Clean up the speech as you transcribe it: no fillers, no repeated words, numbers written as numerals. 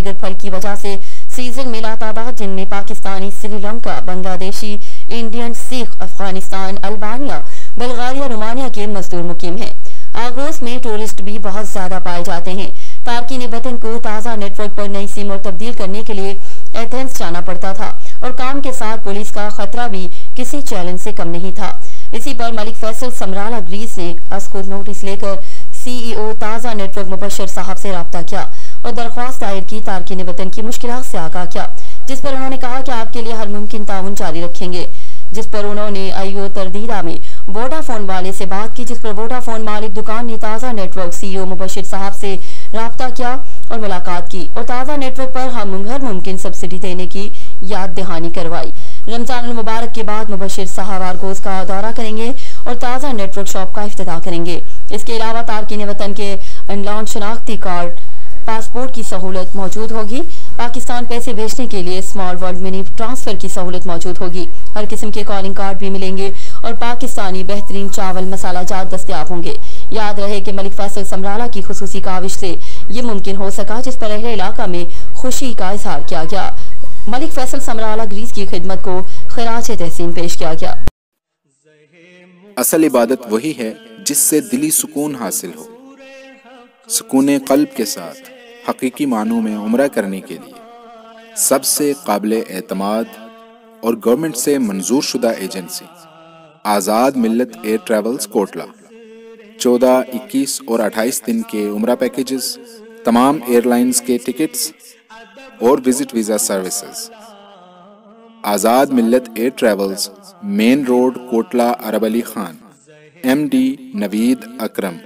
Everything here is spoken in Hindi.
दीगर फल की वजह से सीजन मिला तादाद जिनमें Pakistani, Sri Lanka, Bangladeshi, Indian, Sikh, Afghanistan, Albania, Bulgaria, Romania के मजदूर मुकीम हैं। आगोश में टूरिस्ट भी बहुत ज्यादा पाए जाते हैं। तारकीन वतन को ताज़ा नेटवर्क पर नई सिम और तब्दील करने के लिए एथेंस जाना पड़ता था और काम के साथ पुलिस का खतरा भी किसी चैलेंज से कम नहीं था। इसी पर मलिक फैसल समराला ग्रीस ने अस्कुद नोटिस लेकर CEO ताज़ा नेटवर्क मुबशर साहब से रब्ता किया और दरख्वास्त दायर की, तारकीन वतन की मुश्किलात से आगाह किया, जिस पर उन्होंने कहा कि आपके लिए हर मुमकिन ताउन जारी रखेंगे। जिस पर उन्होंने आईओ तरदीदा में वोडाफोन वाले से बात की, जिस पर वोडाफोन मालिक दुकान ने ताज़ा नेटवर्क CEO मुबशर साहब से रब्ता किया और मुलाकात की और ताज़ा नेटवर्क पर हर मुमकिन सब्सिडी देने की याद दहानी करवाई। रमजान मुबारक के बाद मुबशर साहब आरगोस का दौरा करेंगे और ताज़ा नेटवर्क शॉप का इफ्तिताह करेंगे। इसके अलावा तारकीन वतन के अनलॉन शनाख्ती कार्ड, पासपोर्ट की सहूलत मौजूद होगी। पाकिस्तान पैसे भेजने के लिए स्मॉल वर्ल्ड मिनी ट्रांसफर की सहूलत मौजूद होगी। हर किस्म के कॉलिंग कार्ड भी मिलेंगे और पाकिस्तानी बेहतरीन चावल मसाला जात दस्तयाब होंगे। याद रहे कि मलिक फैसल समराला की खुसूसी काविश से ये मुमकिन हो सका, जिस पर अहले इलाका में खुशी का इजहार किया गया। मलिक फैसल समराला ग्रीस की खिदमत को खिराज तहसीन पेश किया गया। असल इबादत वही है जिससे दिली सुकून हासिल हो। सुकून कल्ब के साथ हकीकी मानों में उम्रा करने के लिए सबसे काबिल एतमाद और गवर्नमेंट से मंजूर शुदा एजेंसी आज़ाद मिल्लत एयर ट्रैवल्स कोटला 14, 21 और 28 दिन के उम्रा पैकेजेस, तमाम एयरलाइंस के टिकट्स और visit visa services. Azad Millat air travels, main road, Kotla, Arab Ali Khan, MD Naveed अकरम।